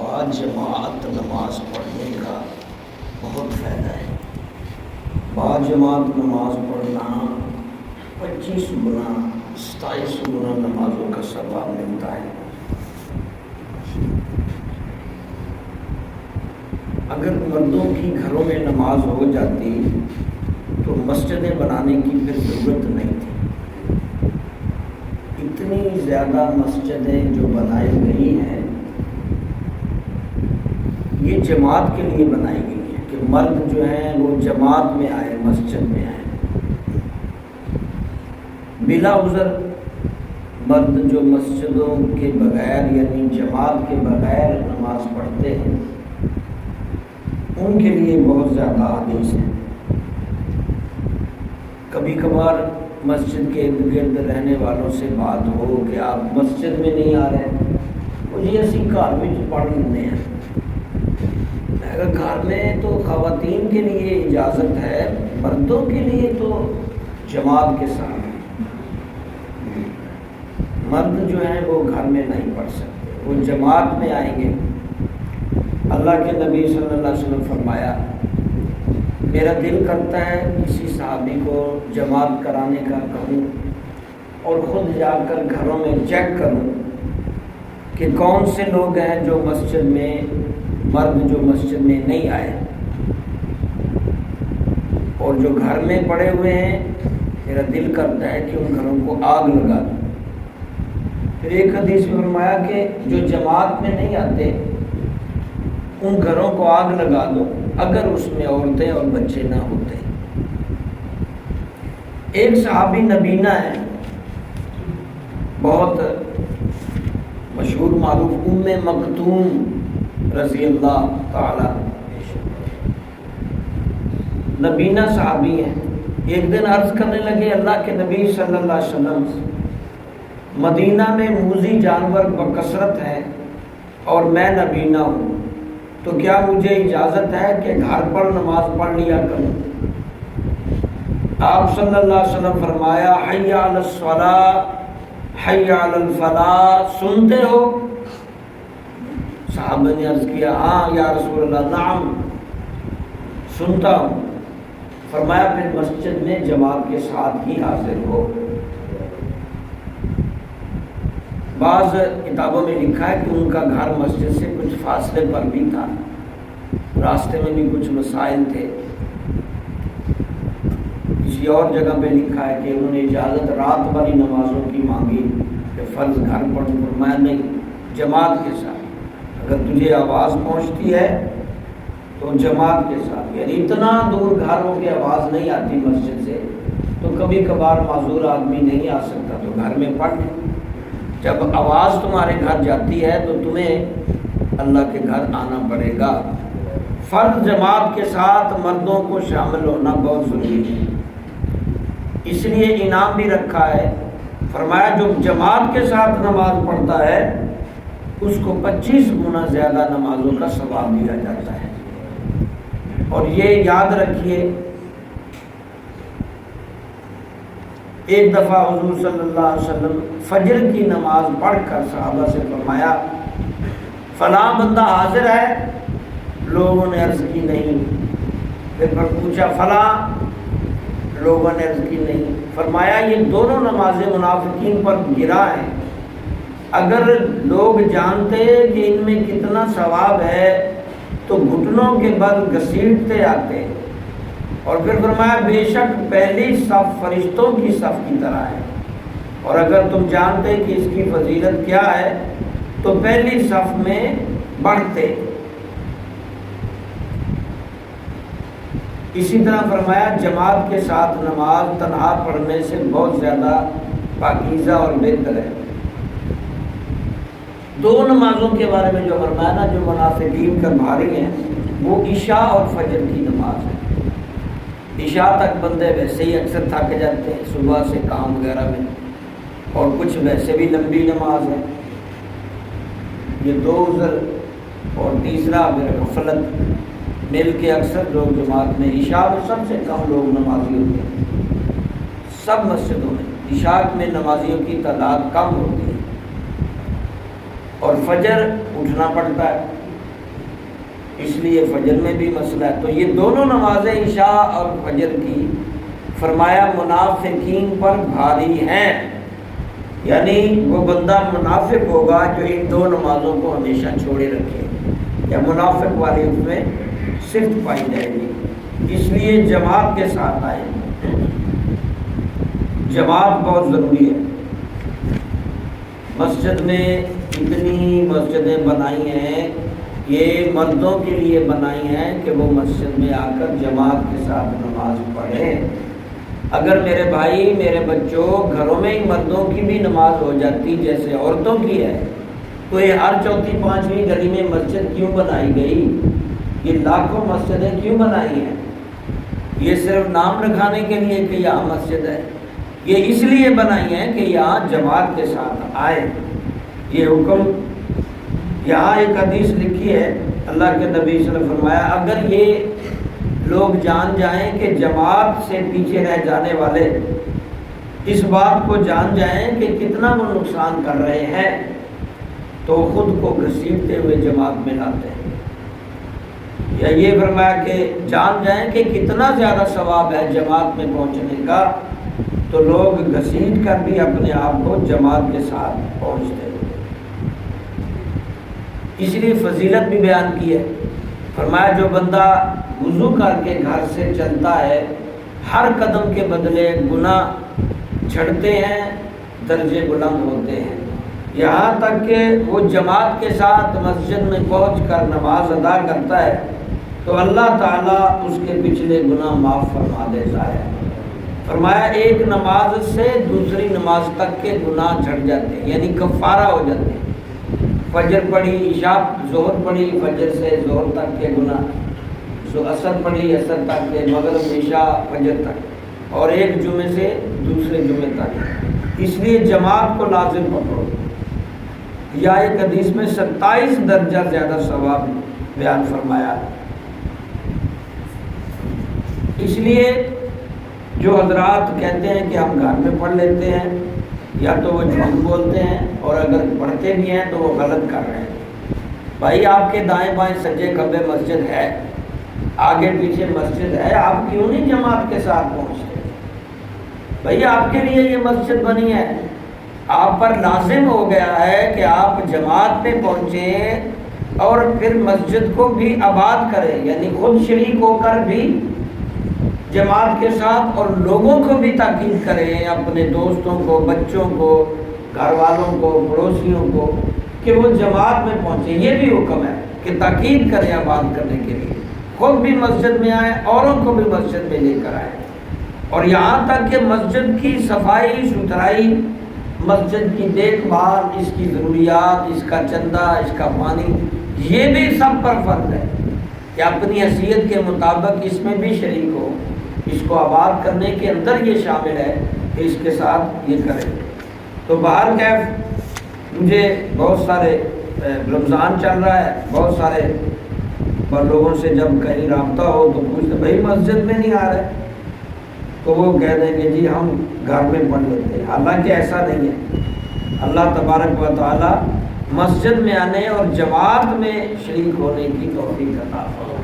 باجماعت نماز پڑھنے کا بہت فائدہ ہے۔ باجماعت نماز پڑھنا 25 گنا 27 گنا نمازوں کا ثواب ملتا ہے۔ اگر مردوں کی گھروں میں نماز ہو جاتی تو مسجدیں بنانے کی پھر ضرورت نہیں تھی۔ اتنی زیادہ مسجدیں جو بنائی گئی ہیں یہ جماعت کے لیے بنائی گئی ہیں کہ مرد جو ہیں وہ جماعت میں آئے، مسجد میں آئے۔ بلا عذر مرد جو مسجدوں کے بغیر یعنی جماعت کے بغیر نماز پڑھتے ہیں ان کے لیے بہت زیادہ حدیث ہے۔ کبھی کبھار مسجد کے ارد گرد رہنے والوں سے بات ہو کہ آپ مسجد میں نہیں آ رہے، مجھے اسی گھر میں پڑھ لیتے ہیں۔ اگر گھر میں تو خواتین کے لیے اجازت ہے، مردوں کے لیے تو جماعت کے ساتھ مرد جو ہیں وہ گھر میں نہیں پڑھ سکتے، وہ جماعت میں آئیں گے۔ اللہ کے نبی صلی اللہ علیہ وسلم فرمایا میرا دل کرتا ہے کسی صحابی کو جماعت کرانے کا کہوں اور خود جا کر گھروں میں چیک کروں کہ کون سے لوگ ہیں جو مسجد میں مرد جو مسجد میں نہیں آئے، اور جو گھر میں پڑے ہوئے ہیں میرا دل کرتا ہے کہ ان گھروں کو آگ لگا دوں۔ پھر ایک حدیث میں فرمایا کہ جو جماعت میں نہیں آتے ان گھروں کو آگ لگا دو اگر اس میں عورتیں اور بچے نہ ہوتے۔ ایک صحابی نبینا ہے، بہت مشہور معروف، ام مکتوم رضی اللہ تعالی، نبینا صحابی ہیں۔ ایک دن عرض کرنے لگے اللہ کے نبی صلی اللہ علیہ وسلم، مدینہ میں موذی جانور بکثرت ہیں اور میں نبینا ہوں، تو کیا مجھے اجازت ہے کہ گھر پر نماز پڑھ لیا کروں؟ آپ صلی اللہ علیہ وسلم فرمایا حی علی الصلاۃ حی علی الفلاح، سنتے ہو؟ صحابہ نے عرض کیا ہاں یا رسول اللہ، نعم سنتا ہوں۔ فرمایا پھر مسجد میں جماعت کے ساتھ ہی حاضر ہو۔ بعض کتابوں میں لکھا ہے کہ ان کا گھر مسجد سے کچھ فاصلے پر بھی تھا، راستے میں بھی کچھ مسائل تھے۔ کسی اور جگہ پہ لکھا ہے کہ انہوں نے اجازت رات والی نمازوں کی مانگی کہ فرض گھر پڑھوں، فرمایا نہیں، جماعت کے ساتھ، اگر تجھے آواز پہنچتی ہے تو جماعت کے ساتھ، یعنی اتنا دور گھروں کی آواز نہیں آتی مسجد سے تو کبھی کبھار معذور آدمی نہیں آ سکتا تو گھر میں پڑھ۔ جب آواز تمہارے گھر جاتی ہے تو تمہیں اللہ کے گھر آنا پڑے گا۔ فرض جماعت کے ساتھ مردوں کو شامل ہونا بہت ضروری ہے، اس لیے انعام بھی رکھا ہے۔ فرمایا جو جماعت کے ساتھ نماز پڑھتا ہے اس کو 25 گنا زیادہ نمازوں کا ثواب دیا جاتا ہے۔ اور یہ یاد رکھیے، ایک دفعہ حضور صلی اللہ علیہ وسلم فجر کی نماز پڑھ کر صحابہ سے فرمایا فلاں بندہ حاضر ہے؟ لوگوں نے عرض کی نہیں۔ پھر پوچھا فلاں؟ لوگوں نے عرض کی نہیں۔ فرمایا یہ دونوں نمازیں منافقین پر گرا ہیں، اگر لوگ جانتے کہ ان میں کتنا ثواب ہے تو گھٹنوں کے بل گھسیٹتے آتے۔ اور پھر فرمایا بے شک پہلی صف فرشتوں کی صف کی طرح ہے، اور اگر تم جانتے کہ اس کی فضیلت کیا ہے تو پہلی صف میں بڑھتے۔ اسی طرح فرمایا جماعت کے ساتھ نماز تنہا پڑھنے سے بہت زیادہ پاکیزہ اور بہتر ہے۔ دو نمازوں کے بارے میں جو فرمایا نا جو منافقین کا بھاری ہیں، وہ عشاء اور فجر کی نماز ہے۔ عشاء تک بندے ویسے ہی اکثر تھک جاتے ہیں صبح سے کام وغیرہ میں، اور کچھ ویسے بھی لمبی نماز ہے۔ یہ دو عذر اور تیسرا پھر غفلت مل کے اکثر لوگ جماعت میں، عشاء میں سب سے کم لوگ نمازی ہوتے ہیں سب مسجدوں میں، عشاء میں نمازیوں کی تعداد کم ہوتی ہے، اور فجر اٹھنا پڑتا ہے اس لیے فجر میں بھی مسئلہ ہے۔ تو یہ دونوں نمازیں عشاء اور فجر کی فرمایا منافقین پر بھاری ہیں، یعنی وہ بندہ منافق ہوگا جو ان دو نمازوں کو ہمیشہ چھوڑے رکھے، یا منافق والی اس میں صفت پائی جائے گی۔ اس لیے جماعت کے ساتھ آئے، جماعت بہت ضروری ہے۔ مسجد میں اتنی مسجدیں بنائی ہیں، یہ مردوں کے لیے بنائی ہیں کہ وہ مسجد میں آ کر جماعت کے ساتھ نماز پڑھیں۔ اگر میرے بھائی میرے بچوں گھروں میں ہی مردوں کی بھی نماز ہو جاتی جیسے عورتوں کی ہے، تو یہ ہر چوتھی پانچویں گلی میں مسجد کیوں بنائی گئی؟ یہ لاکھوں مسجدیں کیوں بنائی ہیں؟ یہ صرف نام رکھانے کے لیے کہ یہاں مسجد ہے؟ یہ اس لیے بنائی ہیں کہ یہاں جماعت کے ساتھ آئے۔ یہ حکم یہاں ایک حدیث لکھی ہے، اللہ کے نبی صلی اللہ علیہ وسلم نے فرمایا اگر یہ لوگ جان جائیں کہ جماعت سے پیچھے رہ جانے والے اس بات کو جان جائیں کہ کتنا وہ نقصان کر رہے ہیں تو خود کو گھسیٹتے ہوئے جماعت میں لاتے ہیں، یا یہ فرمایا کہ جان جائیں کہ کتنا زیادہ ثواب ہے جماعت میں پہنچنے کا تو لوگ گھسیٹ کر بھی اپنے آپ کو جماعت کے ساتھ پہنچتے ہیں۔ اس لیے فضیلت بھی بیان کی ہے، فرمایا جو بندہ وضو کر کے گھر سے چلتا ہے ہر قدم کے بدلے گناہ جھڑتے ہیں، درجے بلند ہوتے ہیں، یہاں تک کہ وہ جماعت کے ساتھ مسجد میں پہنچ کر نماز ادا کرتا ہے تو اللہ تعالیٰ اس کے پچھلے گناہ معاف فرما دیتا ہے۔ فرمایا ایک نماز سے دوسری نماز تک کے گناہ جھڑ جاتے ہیں، یعنی کفارہ ہو جاتے ہیں۔ فجر پڑھی، عشاء ظہر پڑھی، فجر سے ظہر تک کے گناہ، عصر پڑھی، عصر تک کے، مغرب عشاء فجر تک، اور ایک جمعے سے دوسرے جمعے تک۔ اس لیے جماعت کو لازم پکڑو۔ یا ایک حدیث میں 27 درجہ زیادہ ثواب بیان فرمایا۔ اس لیے جو حضرات کہتے ہیں کہ ہم گھر میں پڑھ لیتے ہیں، یا تو وہ جھوٹ بولتے ہیں، اور اگر پڑھتے بھی ہیں تو وہ غلط کر رہے ہیں۔ بھائی آپ کے دائیں بائیں سجے کھبے مسجد ہے، آگے پیچھے مسجد ہے، آپ کیوں نہیں جماعت کے ساتھ پہنچتے؟ بھائی آپ کے لیے یہ مسجد بنی ہے، آپ پر لازم ہو گیا ہے کہ آپ جماعت میں پہنچیں اور پھر مسجد کو بھی آباد کریں، یعنی خود شریک ہو کر بھی جماعت کے ساتھ، اور لوگوں کو بھی تاکید کریں، اپنے دوستوں کو، بچوں کو، گھر والوں کو، پڑوسیوں کو، کہ وہ جماعت میں پہنچیں۔ یہ بھی حکم ہے کہ تاکید کریں آباد کرنے کے لیے، خود بھی مسجد میں آئیں، اوروں کو بھی مسجد میں لے کر آئیں، اور یہاں تک کہ مسجد کی صفائی ستھرائی، مسجد کی دیکھ بھال، اس کی ضروریات، اس کا چندہ، اس کا پانی، یہ بھی سب پر فرض ہے کہ اپنی حیثیت کے مطابق اس میں بھی شریک ہو۔ اس کو آباد کرنے کے اندر یہ شامل ہے کہ اس کے ساتھ یہ کریں۔ تو باہر کیف مجھے بہت سارے رمضان چل رہا ہے، بہت سارے لوگوں سے جب کہیں رابطہ ہو تو پوچھتے بھائی مسجد میں نہیں آ رہے، تو وہ کہہ دیں گے جی ہم گھر میں پڑھ لیتے ہیں، حالانکہ ایسا نہیں ہے۔ اللہ تبارک و تعالی مسجد میں آنے اور جماعت میں شریک ہونے کی توفیق عطا فرمائے۔